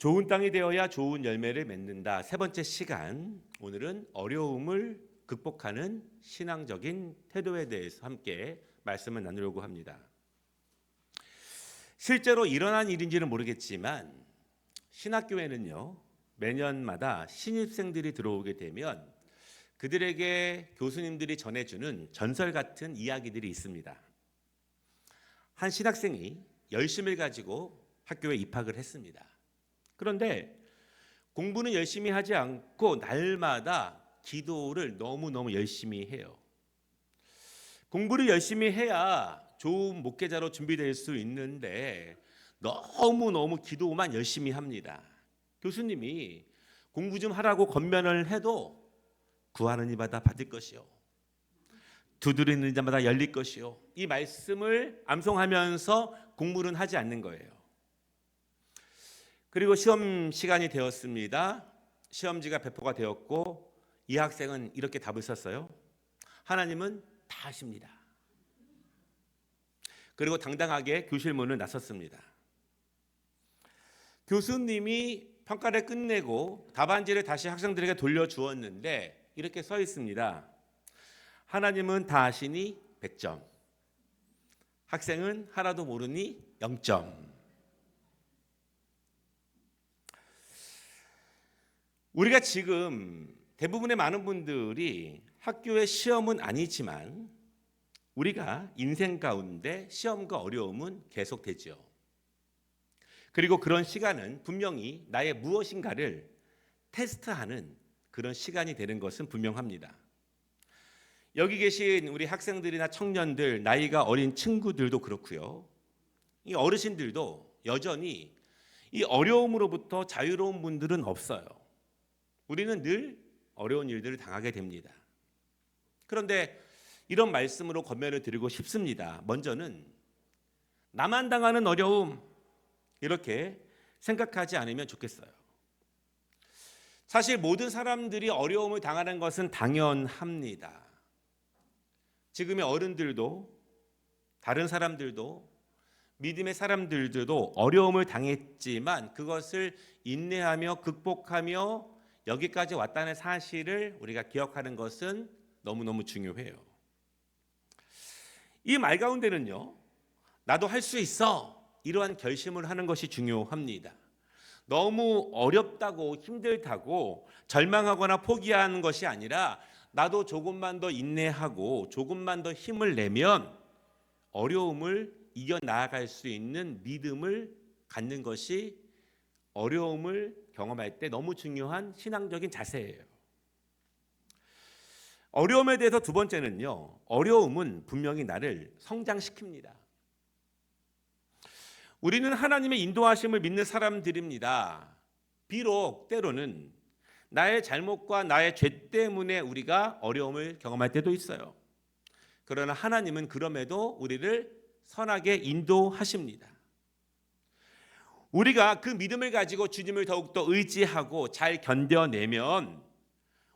좋은 땅이 되어야 좋은 열매를 맺는다. 세 번째 시간, 오늘은 어려움을 극복하는 신앙적인 태도에 대해서 함께 말씀을 나누려고 합니다. 실제로 일어난 일인지는 모르겠지만 신학교에는요, 매년마다 신입생들이 들어오게 되면 그들에게 교수님들이 전해주는 전설 같은 이야기들이 있습니다. 한 신학생이 열심을 가지고 학교에 입학을 했습니다. 그런데 공부는 열심히 하지 않고 날마다 기도를 너무너무 열심히 해요. 공부를 열심히 해야 좋은 목회자로 준비될 수 있는데 너무너무 기도만 열심히 합니다. 교수님이 공부 좀 하라고 권면을 해도 구하는 이마다 받을 것이요, 두드리는 자마다 열릴 것이요, 이 말씀을 암송하면서 공부는 하지 않는 거예요. 그리고 시험 시간이 되었습니다. 시험지가 배포가 되었고 이 학생은 이렇게 답을 썼어요. 하나님은 다 아십니다. 그리고 당당하게 교실 문을 나섰습니다. 교수님이 평가를 끝내고 답안지를 다시 학생들에게 돌려주었는데 이렇게 써 있습니다. 하나님은 다 아시니 100점. 학생은 하나도 모르니 0점. 우리가 지금 대부분의 많은 분들이 학교의 시험은 아니지만 우리가 인생 가운데 시험과 어려움은 계속되죠. 그리고 그런 시간은 분명히 나의 무엇인가를 테스트하는 그런 시간이 되는 것은 분명합니다. 여기 계신 우리 학생들이나 청년들, 나이가 어린 친구들도 그렇고요. 이 어르신들도 여전히 이 어려움으로부터 자유로운 분들은 없어요. 우리는 늘 어려운 일들을 당하게 됩니다. 그런데 이런 말씀으로 권면을 드리고 싶습니다. 먼저는 나만 당하는 어려움 이렇게 생각하지 않으면 좋겠어요. 사실 모든 사람들이 어려움을 당하는 것은 당연합니다. 지금의 어른들도 다른 사람들도 믿음의 사람들도 어려움을 당했지만 그것을 인내하며 극복하며 여기까지 왔다는 사실을 우리가 기억하는 것은 너무너무 중요해요. 이 말 가운데는요, 나도 할 수 있어, 이러한 결심을 하는 것이 중요합니다. 너무 어렵다고 힘들다고 절망하거나 포기하는 것이 아니라 나도 조금만 더 인내하고 조금만 더 힘을 내면 어려움을 이겨나갈 수 있는 믿음을 갖는 것이 어려움을 경험할 때 너무 중요한 신앙적인 자세예요. 어려움에 대해서 두 번째는요, 어려움은 분명히 나를 성장시킵니다. 우리는 하나님의 인도하심을 믿는 사람들입니다. 비록 때로는 나의 잘못과 나의 죄 때문에 우리가 어려움을 경험할 때도 있어요. 그러나 하나님은 그럼에도 우리를 선하게 인도하십니다. 우리가 그 믿음을 가지고 주님을 더욱더 의지하고 잘 견뎌내면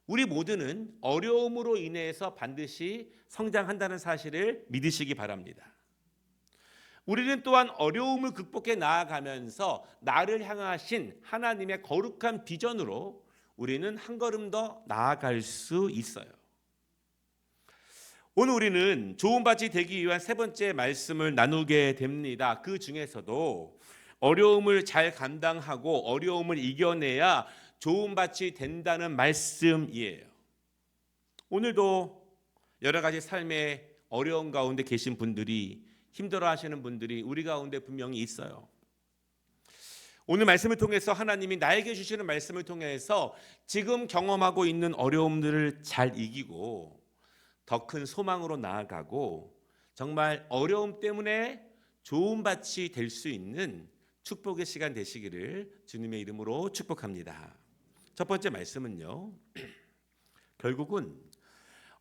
우리 모두는 어려움으로 인해서 반드시 성장한다는 사실을 믿으시기 바랍니다. 우리는 또한 어려움을 극복해 나아가면서 나를 향하신 하나님의 거룩한 비전으로 우리는 한 걸음 더 나아갈 수 있어요. 오늘 우리는 좋은 밭이 되기 위한 세 번째 말씀을 나누게 됩니다. 그 중에서도 어려움을 잘 감당하고 어려움을 이겨내야 좋은 밭이 된다는 말씀이에요. 오늘도 여러 가지 삶의 어려움 가운데 계신 분들이, 힘들어하시는 분들이 우리 가운데 분명히 있어요. 오늘 말씀을 통해서 하나님이 나에게 주시는 말씀을 통해서 지금 경험하고 있는 어려움들을 잘 이기고 더 큰 소망으로 나아가고 정말 어려움 때문에 좋은 밭이 될 수 있는 축복의 시간 되시기를 주님의 이름으로 축복합니다. 첫 번째 말씀은요, 결국은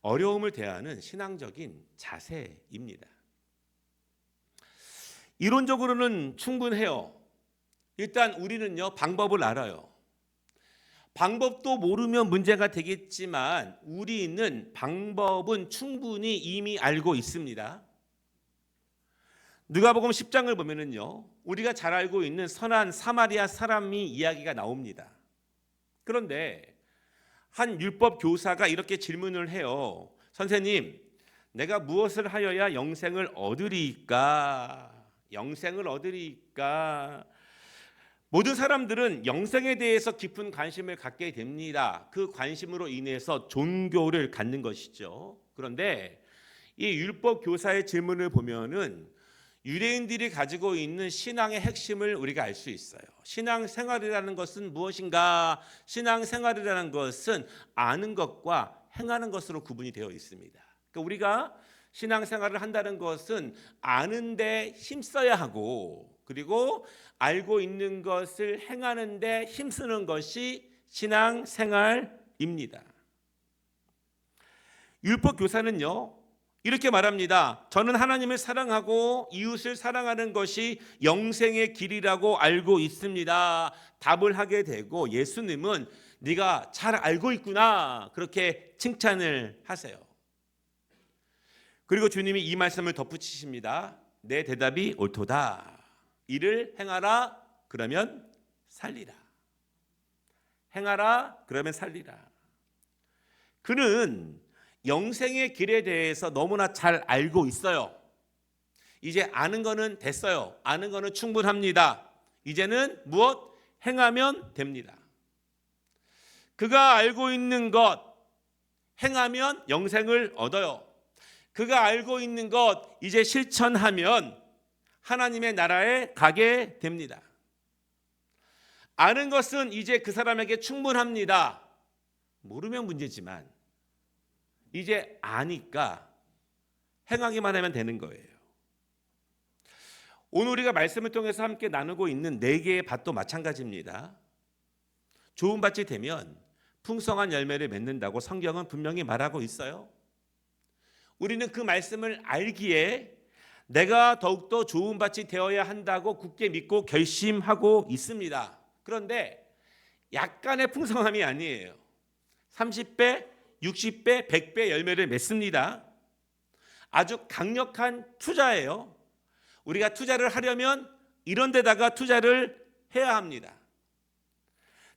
어려움을 대하는 신앙적인 자세입니다. 이론적으로는 충분해요. 일단 우리는요, 방법을 알아요. 방법도 모르면 문제가 되겠지만 우리는 방법은 충분히 이미 알고 있습니다. 누가복음 10장을 보면은요, 우리가 잘 알고 있는 선한 사마리아 사람이 이야기가 나옵니다. 그런데 한 율법 교사가 이렇게 질문을 해요. 선생님, 내가 무엇을 하여야 영생을 얻으리이까? 영생을 얻으리이까? 모든 사람들은 영생에 대해서 깊은 관심을 갖게 됩니다. 그 관심으로 인해서 종교를 갖는 것이죠. 그런데 이 율법 교사의 질문을 보면은 유대인들이 가지고 있는 신앙의 핵심을 우리가 알 수 있어요. 신앙 생활이라는 것은 무엇인가? 신앙 생활이라는 것은 아는 것과 행하는 것으로 구분이 되어 있습니다. 그러니까 우리가 신앙 생활을 한다는 것은 아는 데 힘써야 하고, 그리고 알고 있는 것을 행하는 데 힘쓰는 것이 신앙 생활입니다. 율법 교사는요, 이렇게 말합니다. 저는 하나님을 사랑하고 이웃을 사랑하는 것이 영생의 길이라고 알고 있습니다. 답을 하게 되고 예수님은 네가 잘 알고 있구나, 그렇게 칭찬을 하세요. 그리고 주님이 이 말씀을 덧붙이십니다. 내 대답이 옳도다. 이를 행하라, 그러면 살리라. 행하라, 그러면 살리라. 그는 영생의 길에 대해서 너무나 잘 알고 있어요. 이제 아는 거는 됐어요. 아는 거는 충분합니다. 이제는 무엇? 행하면 됩니다. 그가 알고 있는 것, 행하면 영생을 얻어요. 그가 알고 있는 것, 이제 실천하면 하나님의 나라에 가게 됩니다. 아는 것은 이제 그 사람에게 충분합니다. 모르면 문제지만 이제 아니까 행하기만 하면 되는 거예요. 오늘 우리가 말씀을 통해서 함께 나누고 있는 4개의 밭도 마찬가지입니다. 좋은 밭이 되면 풍성한 열매를 맺는다고 성경은 분명히 말하고 있어요. 우리는 그 말씀을 알기에 내가 더욱더 좋은 밭이 되어야 한다고 굳게 믿고 결심하고 있습니다. 그런데 약간의 풍성함이 아니에요. 30배, 60배, 100배 열매를 맺습니다. 아주 강력한 투자예요. 우리가 투자를 하려면 이런 데다가 투자를 해야 합니다.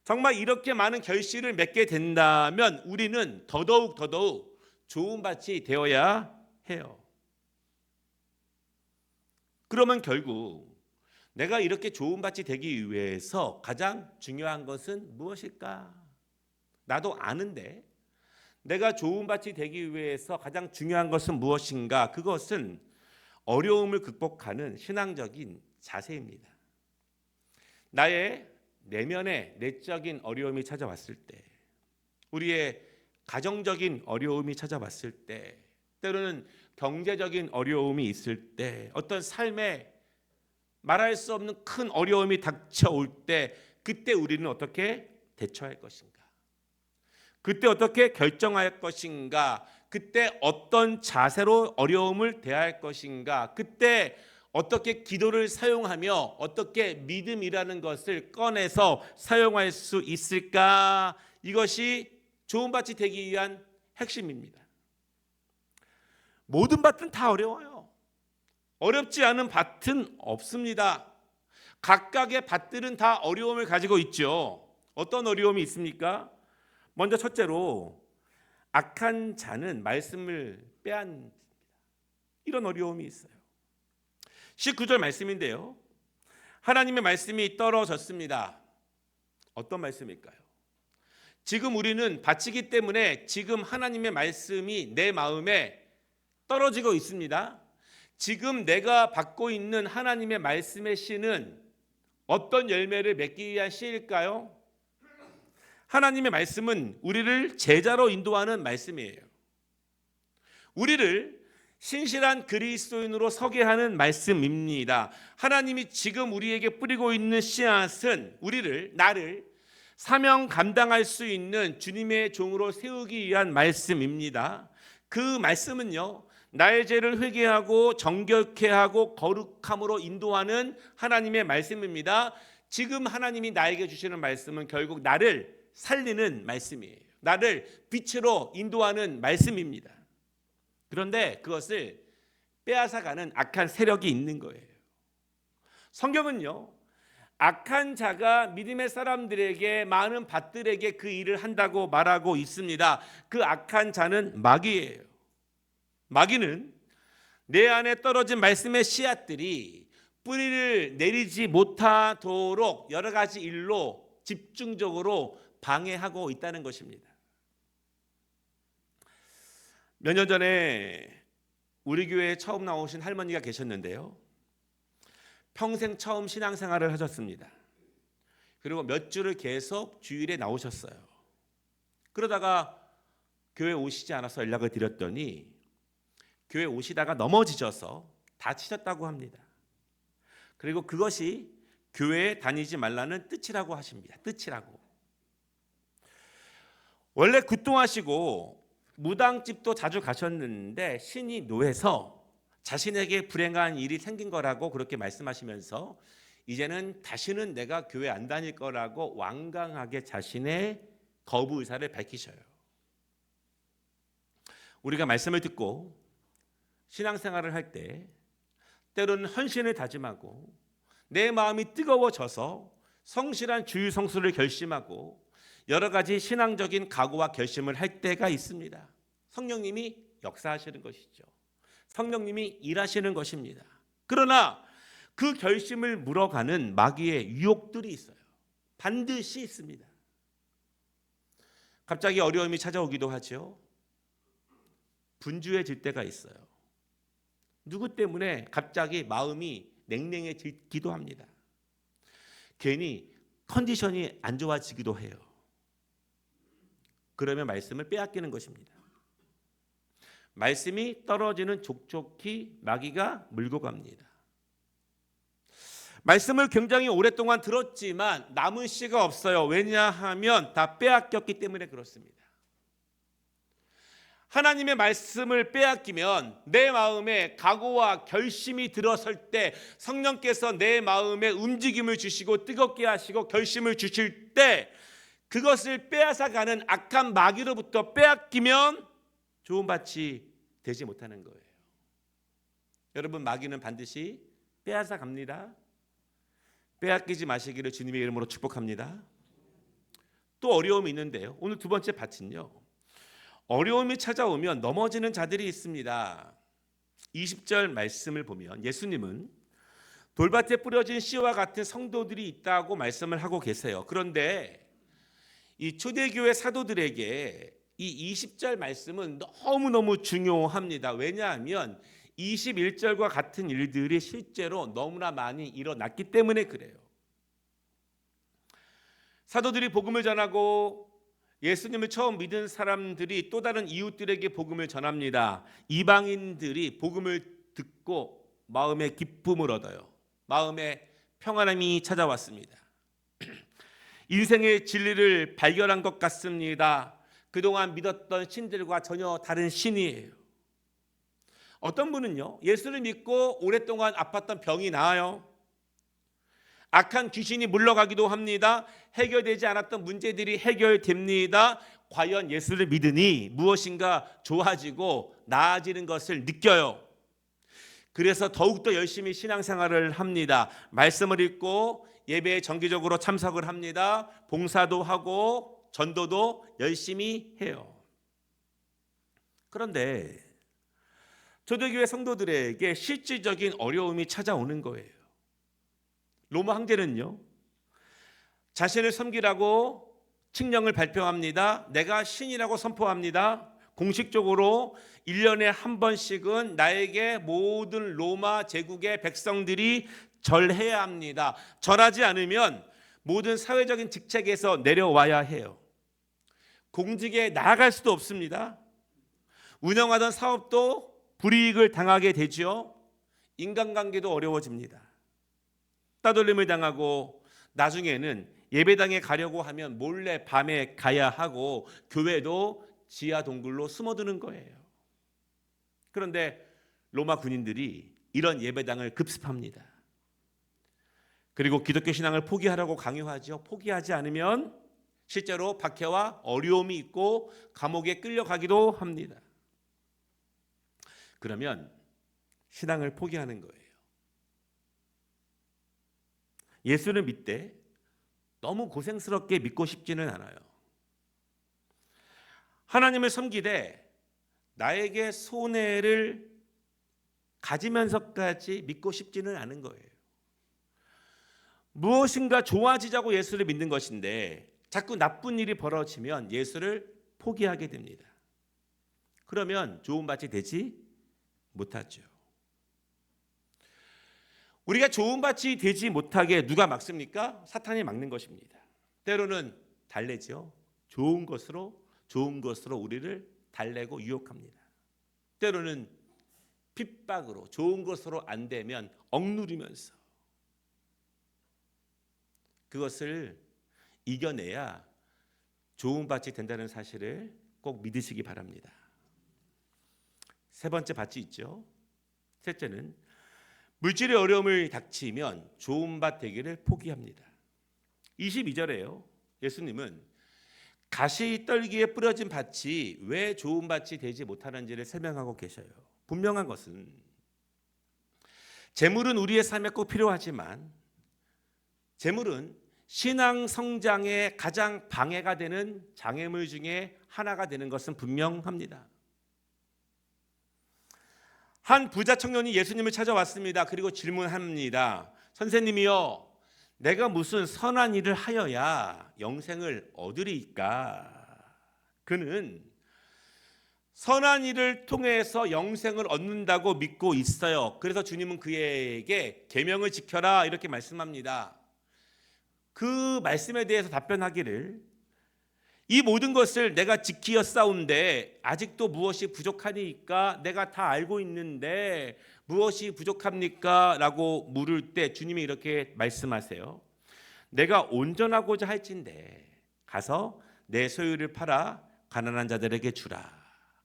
정말 이렇게 많은 결실을 맺게 된다면 우리는 더더욱 좋은 밭이 되어야 해요. 그러면 결국 내가 이렇게 좋은 밭이 되기 위해서 가장 중요한 것은 무엇일까? 나도 아는데 내가 좋은 밭이 되기 위해서 가장 중요한 것은 무엇인가? 그것은 어려움을 극복하는 신앙적인 자세입니다. 나의 내면의 내적인 어려움이 찾아왔을 때, 우리의 가정적인 어려움이 찾아왔을 때, 때로는 경제적인 어려움이 있을 때, 어떤 삶에 말할 수 없는 큰 어려움이 닥쳐올 때, 그때 우리는 어떻게 대처할 것인가? 그때 어떻게 결정할 것인가? 그때 어떤 자세로 어려움을 대할 것인가? 그때 어떻게 기도를 사용하며 어떻게 믿음이라는 것을 꺼내서 사용할 수 있을까? 이것이 좋은 밭이 되기 위한 핵심입니다. 모든 밭은 다 어려워요. 어렵지 않은 밭은 없습니다. 각각의 밭들은 다 어려움을 가지고 있죠. 어떤 어려움이 있습니까? 먼저 첫째로 악한 자는 말씀을 빼앗는다. 이런 어려움이 있어요. 19절 말씀인데요. 하나님의 말씀이 떨어졌습니다. 어떤 말씀일까요? 지금 우리는 밭이기 때문에 지금 하나님의 말씀이 내 마음에 떨어지고 있습니다. 지금 내가 받고 있는 하나님의 말씀의 씨는 어떤 열매를 맺기 위한 씨일까요? 하나님의 말씀은 우리를 제자로 인도하는 말씀이에요. 우리를 신실한 그리스도인으로 서게 하는 말씀입니다. 하나님이 지금 우리에게 뿌리고 있는 씨앗은 나를 사명 감당할 수 있는 주님의 종으로 세우기 위한 말씀입니다. 그 말씀은요, 나의 죄를 회개하고 정결케 하고 거룩함으로 인도하는 하나님의 말씀입니다. 지금 하나님이 나에게 주시는 말씀은 결국 나를 살리는 말씀이에요. 나를 빛으로 인도하는 말씀입니다. 그런데 그것을 빼앗아가는 악한 세력이 있는 거예요. 성경은요, 악한 자가 믿음의 사람들에게, 많은 밭들에게 그 일을 한다고 말하고 있습니다. 그 악한 자는 마귀예요. 마귀는 내 안에 떨어진 말씀의 씨앗들이 뿌리를 내리지 못하도록 여러 가지 일로 집중적으로 방해하고 있다는 것입니다. 몇 년 전에 우리 교회에 처음 나오신 할머니가 계셨는데요, 평생 처음 신앙생활을 하셨습니다. 그리고 몇 주를 계속 주일에 나오셨어요. 그러다가 교회 오시지 않아서 연락을 드렸더니 교회 오시다가 넘어지셔서 다치셨다고 합니다. 그리고 그것이 교회에 다니지 말라는 뜻이라고 하십니다. 뜻이라고. 원래 굿동하시고 무당집도 자주 가셨는데 신이 노해서 자신에게 불행한 일이 생긴 거라고 그렇게 말씀하시면서 이제는 다시는 내가 교회 안 다닐 거라고 완강하게 자신의 거부 의사를 밝히셔요. 우리가 말씀을 듣고 신앙생활을 할 때 때로는 헌신을 다짐하고 내 마음이 뜨거워져서 성실한 주일 성수를 결심하고 여러 가지 신앙적인 각오와 결심을 할 때가 있습니다. 성령님이 역사하시는 것이죠. 성령님이 일하시는 것입니다. 그러나 그 결심을 물어가는 마귀의 유혹들이 있어요. 반드시 있습니다. 갑자기 어려움이 찾아오기도 하죠. 분주해질 때가 있어요. 누구 때문에 갑자기 마음이 냉랭해지기도 합니다. 괜히 컨디션이 안 좋아지기도 해요. 그러면 말씀을 빼앗기는 것입니다. 말씀이 떨어지는 족족히 마귀가 물고 갑니다. 말씀을 굉장히 오랫동안 들었지만 남은 씨가 없어요. 왜냐하면 다 빼앗겼기 때문에 그렇습니다. 하나님의 말씀을 빼앗기면 내 마음에 각오와 결심이 들어설 때 성령께서 내 마음에 움직임을 주시고 뜨겁게 하시고 결심을 주실 때 그것을 빼앗아가는 악한 마귀로부터 빼앗기면 좋은 밭이 되지 못하는 거예요. 여러분, 마귀는 반드시 빼앗아 갑니다. 빼앗기지 마시기를 주님의 이름으로 축복합니다. 또 어려움이 있는데요. 오늘 두 번째 밭은요, 어려움이 찾아오면 넘어지는 자들이 있습니다. 20절 말씀을 보면 예수님은 돌밭에 뿌려진 씨와 같은 성도들이 있다고 말씀을 하고 계세요. 그런데 이 초대교회 사도들에게 이 20절 말씀은 너무너무 중요합니다. 왜냐하면 21절과 같은 일들이 실제로 너무나 많이 일어났기 때문에 그래요. 사도들이 복음을 전하고 예수님을 처음 믿은 사람들이 또 다른 이웃들에게 복음을 전합니다. 이방인들이 복음을 듣고 마음에 기쁨을 얻어요. 마음에 평안함이 찾아왔습니다. 인생의 진리를 발견한 것 같습니다. 그동안 믿었던 신들과 전혀 다른 신이에요. 어떤 분은요, 예수를 믿고 오랫동안 아팠던 병이 나아요. 악한 귀신이 물러가기도 합니다. 해결되지 않았던 문제들이 해결됩니다. 과연 예수를 믿으니 무엇인가 좋아지고 나아지는 것을 느껴요. 그래서 더욱더 열심히 신앙생활을 합니다. 말씀을 읽고 예배에 정기적으로 참석을 합니다. 봉사도 하고 전도도 열심히 해요. 그런데 초대교회 성도들에게 실질적인 어려움이 찾아오는 거예요. 로마 황제는요, 자신을 섬기라고 칙령을 발표합니다. 내가 신이라고 선포합니다. 공식적으로 1년에 한 번씩은 나에게 모든 로마 제국의 백성들이 절해야 합니다. 절하지 않으면 모든 사회적인 직책에서 내려와야 해요. 공직에 나아갈 수도 없습니다. 운영하던 사업도 불이익을 당하게 되죠. 인간관계도 어려워집니다. 따돌림을 당하고 나중에는 예배당에 가려고 하면 몰래 밤에 가야 하고 교회도 지하 동굴로 숨어드는 거예요. 그런데 로마 군인들이 이런 예배당을 급습합니다. 그리고 기독교 신앙을 포기하라고 강요하죠. 포기하지 않으면 실제로 박해와 어려움이 있고 감옥에 끌려가기도 합니다. 그러면 신앙을 포기하는 거예요. 예수를 믿되 너무 고생스럽게 믿고 싶지는 않아요. 하나님을 섬기되 나에게 손해를 가지면서까지 믿고 싶지는 않은 거예요. 무엇인가 좋아지자고 예수를 믿는 것인데 자꾸 나쁜 일이 벌어지면 예수를 포기하게 됩니다. 그러면 좋은 밭이 되지 못하죠. 우리가 좋은 밭이 되지 못하게 누가 막습니까? 사탄이 막는 것입니다. 때로는 달래죠. 좋은 것으로 우리를 달래고 유혹합니다. 때로는 핍박으로 좋은 것으로 안 되면 억누르면서 그것을 이겨내야 좋은 밭이 된다는 사실을 꼭 믿으시기 바랍니다. 세 번째 밭이 있죠. 셋째는 물질의 어려움을 닥치면 좋은 밭 되기를 포기합니다. 22절에요. 예수님은 가시떨기에 뿌려진 밭이 왜 좋은 밭이 되지 못하는지를 설명하고 계셔요. 분명한 것은 재물은 우리의 삶에 꼭 필요하지만 재물은 신앙 성장에 가장 방해가 되는 장애물 중에 하나가 되는 것은 분명합니다. 한 부자 청년이 예수님을 찾아왔습니다. 그리고 질문합니다. 선생님이요, 내가 무슨 선한 일을 하여야 영생을 얻으리이까? 그는 선한 일을 통해서 영생을 얻는다고 믿고 있어요. 그래서 주님은 그에게 계명을 지켜라 이렇게 말씀합니다. 그 말씀에 대해서 답변하기를 이 모든 것을 내가 지키었사온데 아직도 무엇이 부족하니까 내가 다 알고 있는데 무엇이 부족합니까? 라고 물을 때 주님이 이렇게 말씀하세요. 내가 온전하고자 할진대 가서 내 소유를 팔아 가난한 자들에게 주라.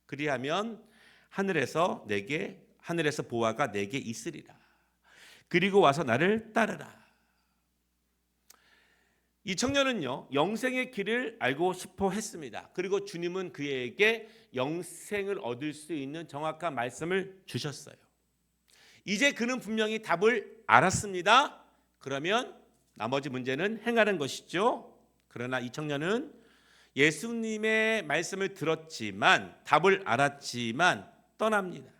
그리하면 하늘에서 보화가 내게 있으리라. 그리고 와서 나를 따르라. 이 청년은요, 영생의 길을 알고 싶어 했습니다. 그리고 주님은 그에게 영생을 얻을 수 있는 정확한 말씀을 주셨어요. 이제 그는 분명히 답을 알았습니다. 그러면 나머지 문제는 행하는 것이죠. 그러나 이 청년은 예수님의 말씀을 들었지만 답을 알았지만 떠납니다.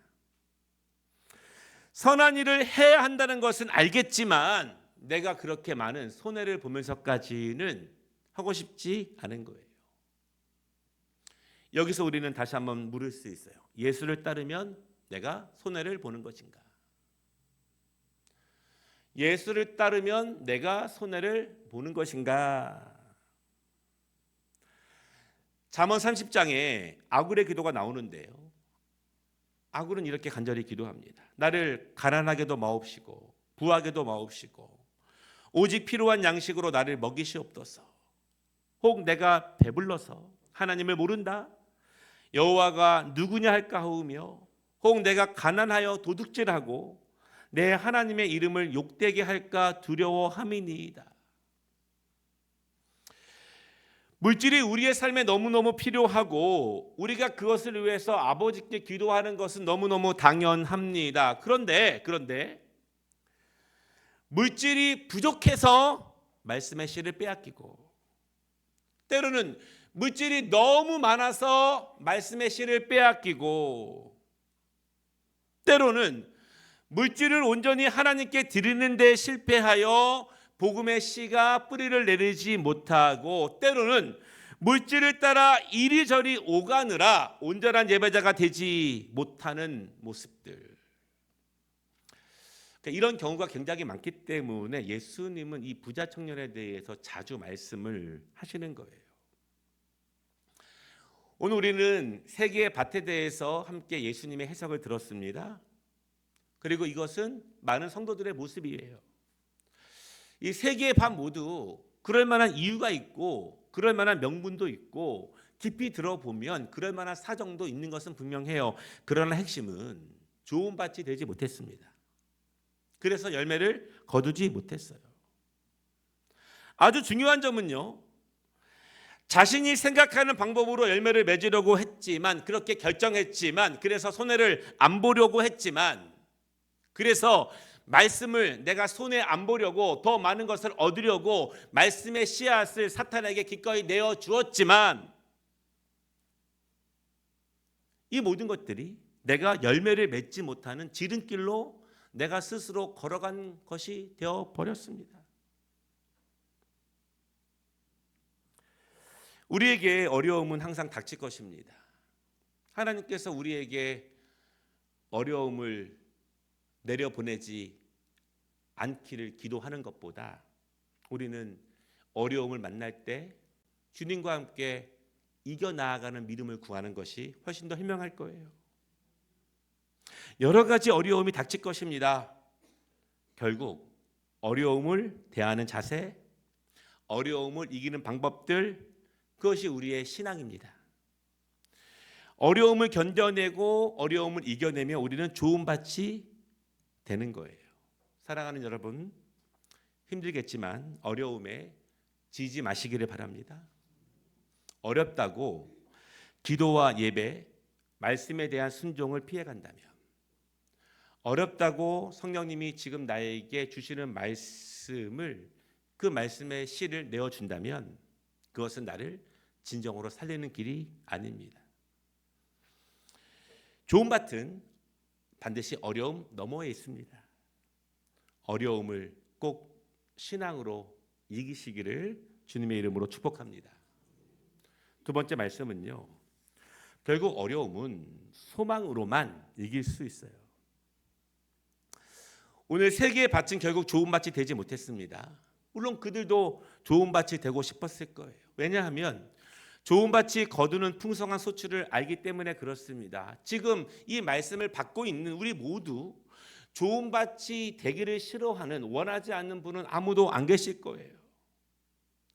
선한 일을 해야 한다는 것은 알겠지만 내가 그렇게 많은 손해를 보면서까지는 하고 싶지 않은 거예요. 여기서 우리는 다시 한번 물을 수 있어요. 예수를 따르면 내가 손해를 보는 것인가? 예수를 따르면 내가 손해를 보는 것인가? 잠언 30장에 아굴의 기도가 나오는데요. 아굴은 이렇게 간절히 기도합니다. 나를 가난하게도 마옵시고 부하게도 마옵시고 오직 필요한 양식으로 나를 먹이시옵소서. 혹 내가 배불러서 하나님을 모른다 여호와가 누구냐 할까 하오며 혹 내가 가난하여 도둑질하고 내 하나님의 이름을 욕되게 할까 두려워함이니이다. 물질이 우리의 삶에 너무너무 필요하고 우리가 그것을 위해서 아버지께 기도하는 것은 너무너무 당연합니다. 그런데 물질이 부족해서 말씀의 씨를 빼앗기고 때로는 물질이 너무 많아서 말씀의 씨를 빼앗기고 때로는 물질을 온전히 하나님께 드리는 데 실패하여 복음의 씨가 뿌리를 내리지 못하고 때로는 물질을 따라 이리저리 오가느라 온전한 예배자가 되지 못하는 모습들. 이런 경우가 굉장히 많기 때문에 예수님은 이 부자 청년에 대해서 자주 말씀을 하시는 거예요. 오늘 우리는 세 개의 밭에 대해서 함께 예수님의 해석을 들었습니다. 그리고 이것은 많은 성도들의 모습이에요. 이 세 개의 밭 모두 그럴 만한 이유가 있고 그럴 만한 명분도 있고 깊이 들어보면 그럴 만한 사정도 있는 것은 분명해요. 그러나 핵심은 좋은 밭이 되지 못했습니다. 그래서 열매를 거두지 못했어요. 아주 중요한 점은요, 자신이 생각하는 방법으로 열매를 맺으려고 했지만 그렇게 결정했지만 그래서 손해를 안 보려고 했지만 그래서 말씀을 내가 손에 안 보려고 더 많은 것을 얻으려고 말씀의 씨앗을 사탄에게 기꺼이 내어 주었지만 이 모든 것들이 내가 열매를 맺지 못하는 지름길로 내가 스스로 걸어간 것이 되어 버렸습니다. 우리에게 어려움은 항상 닥칠 것입니다. 하나님께서 우리에게 어려움을 내려보내지 않기를 기도하는 것보다 우리는 어려움을 만날 때 주님과 함께 이겨나가는 믿음을 구하는 것이 훨씬 더 현명할 거예요. 여러 가지 어려움이 닥칠 것입니다. 결국 어려움을 대하는 자세, 어려움을 이기는 방법들, 그것이 우리의 신앙입니다. 어려움을 견뎌내고 어려움을 이겨내며 우리는 조언받지 되는 거예요. 사랑하는 여러분, 힘들겠지만 어려움에 지지 마시기를 바랍니다. 어렵다고 기도와 예배, 말씀에 대한 순종을 피해간다면, 어렵다고 성령님이 지금 나에게 주시는 말씀을, 그 말씀의 씨를 내어준다면 그것은 나를 진정으로 살리는 길이 아닙니다. 좋은 밭은 반드시 어려움 너머에 있습니다. 어려움을 꼭 신앙으로 이기시기를 주님의 이름으로 축복합니다. 두 번째 말씀은요, 결국 어려움은 소망으로만 이길 수 있어요. 오늘 세 개의 밭은 결국 좋은 밭이 되지 못했습니다. 물론 그들도 좋은 밭이 되고 싶었을 거예요. 왜냐하면 좋은 밭이 거두는 풍성한 소출을 알기 때문에 그렇습니다. 지금 이 말씀을 받고 있는 우리 모두 좋은 밭이 되기를 싫어하는, 원하지 않는 분은 아무도 안 계실 거예요.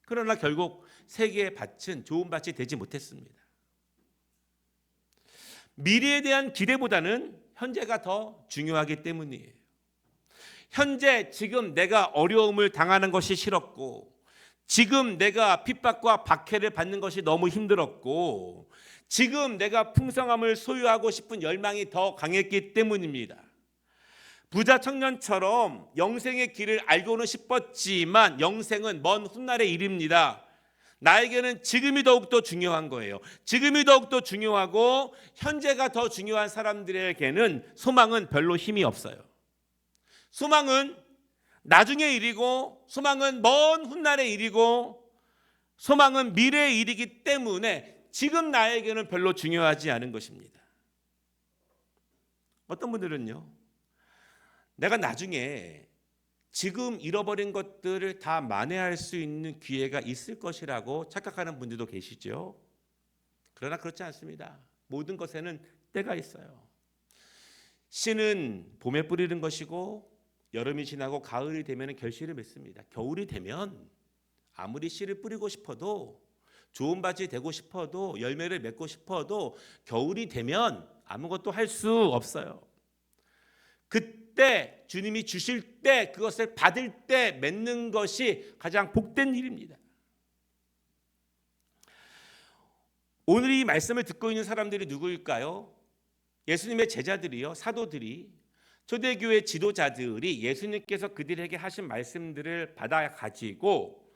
그러나 결국 세 개의 밭은 좋은 밭이 되지 못했습니다. 미래에 대한 기대보다는 현재가 더 중요하기 때문이에요. 현재 지금 내가 어려움을 당하는 것이 싫었고, 지금 내가 핍박과 박해를 받는 것이 너무 힘들었고, 지금 내가 풍성함을 소유하고 싶은 열망이 더 강했기 때문입니다. 부자 청년처럼 영생의 길을 알고는 싶었지만 영생은 먼 훗날의 일입니다. 나에게는 지금이 더욱더 중요한 거예요. 지금이 더욱더 중요하고 현재가 더 중요한 사람들에게는 소망은 별로 힘이 없어요. 소망은 나중의 일이고, 소망은 먼 훗날의 일이고, 소망은 미래의 일이기 때문에 지금 나에게는 별로 중요하지 않은 것입니다. 어떤 분들은요, 내가 나중에 지금 잃어버린 것들을 다 만회할 수 있는 기회가 있을 것이라고 착각하는 분들도 계시죠. 그러나 그렇지 않습니다. 모든 것에는 때가 있어요. 씨는 봄에 뿌리는 것이고, 여름이 지나고 가을이 되면 결실을 맺습니다. 겨울이 되면 아무리 씨를 뿌리고 싶어도, 좋은 밭이 되고 싶어도, 열매를 맺고 싶어도 겨울이 되면 아무것도 할 수 없어요. 그때 주님이 주실 때, 그것을 받을 때 맺는 것이 가장 복된 일입니다. 오늘 이 말씀을 듣고 있는 사람들이 누구일까요? 예수님의 제자들이요, 사도들이, 초대교회 지도자들이 예수님께서 그들에게 하신 말씀들을 받아가지고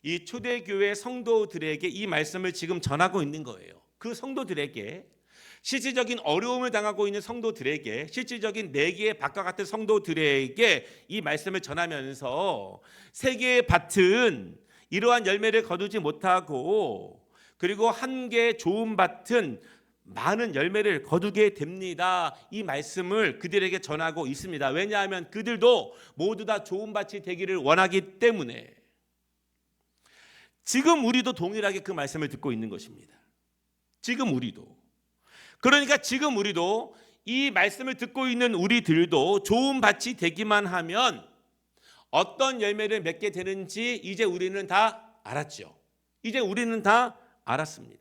이 초대교회 성도들에게 이 말씀을 지금 전하고 있는 거예요. 그 성도들에게, 실질적인 어려움을 당하고 있는 성도들에게, 실질적인 네 개의 밭과 같은 성도들에게 이 말씀을 전하면서 세 개의 밭은 이러한 열매를 거두지 못하고, 그리고 한 개의 좋은 밭은 많은 열매를 거두게 됩니다. 이 말씀을 그들에게 전하고 있습니다. 왜냐하면 그들도 모두 다 좋은 밭이 되기를 원하기 때문에. 지금 우리도 동일하게 그 말씀을 듣고 있는 것입니다. 지금 우리도. 그러니까 지금 우리도, 이 말씀을 듣고 있는 우리들도 좋은 밭이 되기만 하면 어떤 열매를 맺게 되는지 이제 우리는 다 알았죠. 이제 우리는 다 알았습니다.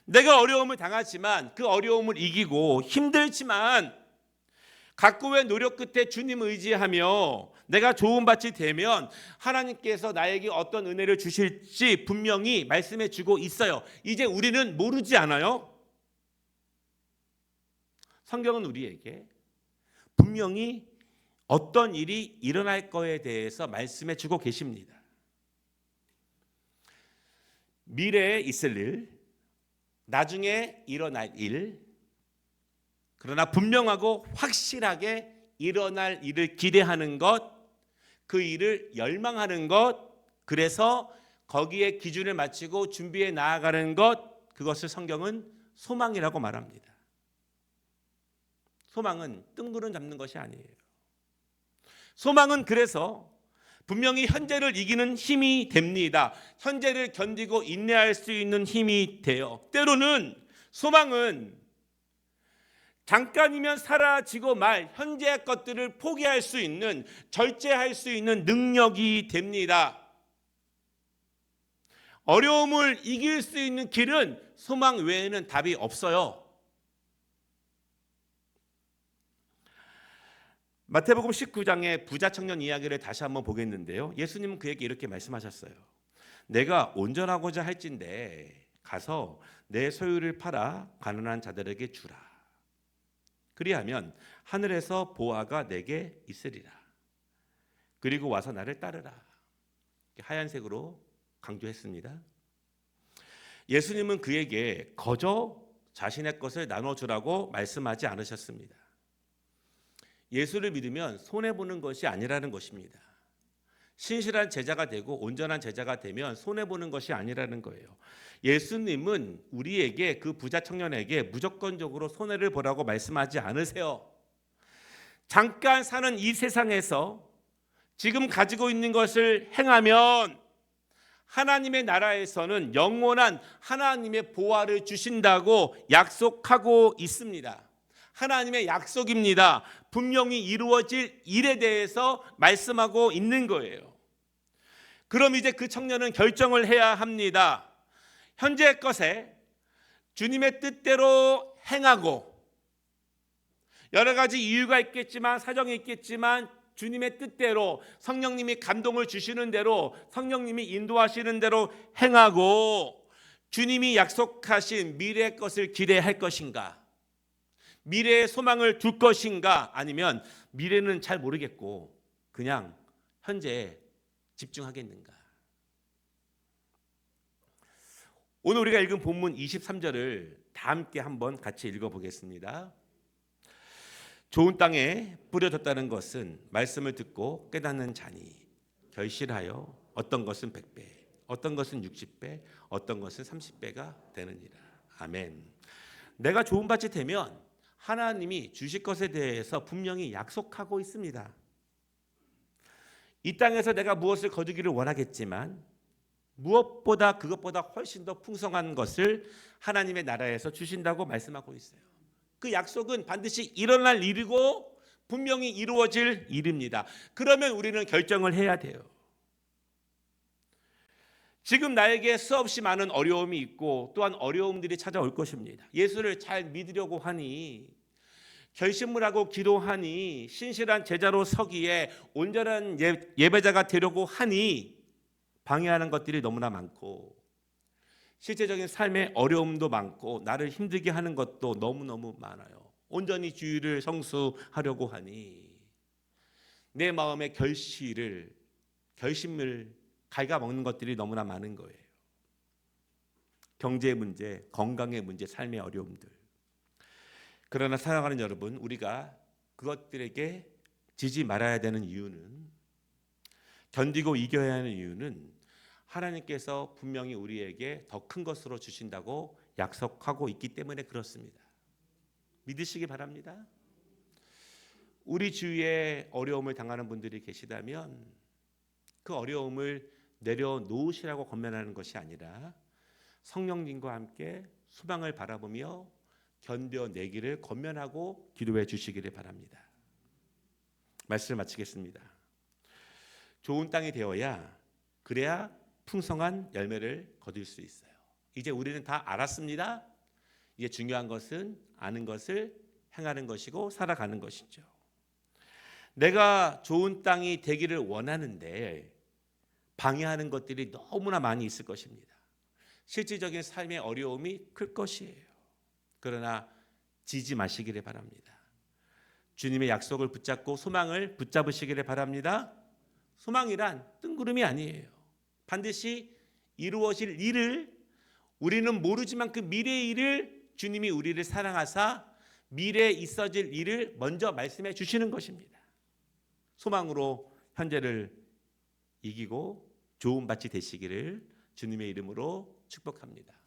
내가 어려움을 당하지만 그 어려움을 이기고, 힘들지만 각고의 노력 끝에 주님 의지하며 내가 좋은 밭이 되면 하나님께서 나에게 어떤 은혜를 주실지 분명히 말씀해 주고 있어요. 이제 우리는 모르지 않아요? 성경은 우리에게 분명히 어떤 일이 일어날 거에 대해서 말씀해 주고 계십니다. 미래에 있을 일, 나중에 일어날 일, 그러나 분명하고 확실하게 일어날 일을 기대하는 것, 그 일을 열망하는 것, 그래서 거기에 기준을 맞추고 준비해 나아가는 것, 그것을 성경은 소망이라고 말합니다. 소망은 뜬구름 잡는 것이 아니에요. 소망은 그래서 분명히 현재를 이기는 힘이 됩니다. 현재를 견디고 인내할 수 있는 힘이 돼요. 때로는 소망은 잠깐이면 사라지고 말 현재의 것들을 포기할 수 있는, 절제할 수 있는 능력이 됩니다. 어려움을 이길 수 있는 길은 소망 외에는 답이 없어요. 마태복음 19장의 부자 청년 이야기를 다시 한번 보겠는데요. 예수님은 그에게 이렇게 말씀하셨어요. 내가 온전하고자 할진대 가서 내 소유를 팔아 가난한 자들에게 주라. 그리하면 하늘에서 보화가 내게 있으리라. 그리고 와서 나를 따르라. 하얀색으로 강조했습니다. 예수님은 그에게 거저 자신의 것을 나눠주라고 말씀하지 않으셨습니다. 예수를 믿으면 손해보는 것이 아니라는 것입니다. 신실한 제자가 되고 온전한 제자가 되면 손해보는 것이 아니라는 거예요. 예수님은 우리에게, 그 부자 청년에게 무조건적으로 손해를 보라고 말씀하지 않으세요. 잠깐 사는 이 세상에서 지금 가지고 있는 것을 행하면 하나님의 나라에서는 영원한 하나님의 보화를 주신다고 약속하고 있습니다. 하나님의 약속입니다. 분명히 이루어질 일에 대해서 말씀하고 있는 거예요. 그럼 이제 그 청년은 결정을 해야 합니다. 현재의 것에 주님의 뜻대로 행하고, 여러 가지 이유가 있겠지만, 사정이 있겠지만 주님의 뜻대로, 성령님이 감동을 주시는 대로, 성령님이 인도하시는 대로 행하고, 주님이 약속하신 미래의 것을 기대할 것인가, 미래의 소망을 둘 것인가, 아니면 미래는 잘 모르겠고 그냥 현재에 집중하겠는가. 오늘 우리가 읽은 본문 23절을 다 함께 한번 같이 읽어보겠습니다. 좋은 땅에 뿌려졌다는 것은 말씀을 듣고 깨닫는 자니 결실하여 어떤 것은 100배, 어떤 것은 60배, 어떤 것은 30배가 되느니라. 아멘. 내가 좋은 밭이 되면 하나님이 주실 것에 대해서 분명히 약속하고 있습니다. 이 땅에서 내가 무엇을 거두기를 원하겠지만 무엇보다, 그것보다 훨씬 더 풍성한 것을 하나님의 나라에서 주신다고 말씀하고 있어요. 그 약속은 반드시 일어날 일이고 분명히 이루어질 일입니다. 그러면 우리는 결정을 해야 돼요. 지금 나에게 수없이 많은 어려움이 있고 또한 어려움들이 찾아올 것입니다. 예수를 잘 믿으려고 하니, 결심을 하고 기도하니, 신실한 제자로 서기에 온전한 예배자가 되려고 하니 방해하는 것들이 너무나 많고, 실제적인 삶의 어려움도 많고, 나를 힘들게 하는 것도 너무너무 많아요. 온전히 주의를 성수하려고 하니 내 마음의 결심을 갉아먹는 것들이 너무나 많은 거예요. 경제의 문제, 건강의 문제, 삶의 어려움들. 그러나 사랑하는 여러분, 우리가 그것들에게 지지 말아야 되는 이유는, 견디고 이겨야 하는 이유는 하나님께서 분명히 우리에게 더 큰 것으로 주신다고 약속하고 있기 때문에 그렇습니다. 믿으시기 바랍니다. 우리 주위에 어려움을 당하는 분들이 계시다면 그 어려움을 내려놓으시라고 권면하는 것이 아니라 성령님과 함께 소망을 바라보며 견뎌내기를 권면하고 기도해 주시기를 바랍니다. 말씀을 마치겠습니다. 좋은 땅이 되어야, 그래야 풍성한 열매를 거둘 수 있어요. 이제 우리는 다 알았습니다. 이제 중요한 것은 아는 것을 행하는 것이고 살아가는 것이죠. 내가 좋은 땅이 되기를 원하는데 방해하는 것들이 너무나 많이 있을 것입니다. 실질적인 삶의 어려움이 클 것이에요. 그러나 지지 마시기를 바랍니다. 주님의 약속을 붙잡고 소망을 붙잡으시기를 바랍니다. 소망이란 뜬구름이 아니에요. 반드시 이루어질 일을, 우리는 모르지만 그 미래의 일을 주님이 우리를 사랑하사 미래에 있어질 일을 먼저 말씀해 주시는 것입니다. 소망으로 현재를 이기고 좋은 밭이 되시기를 주님의 이름으로 축복합니다.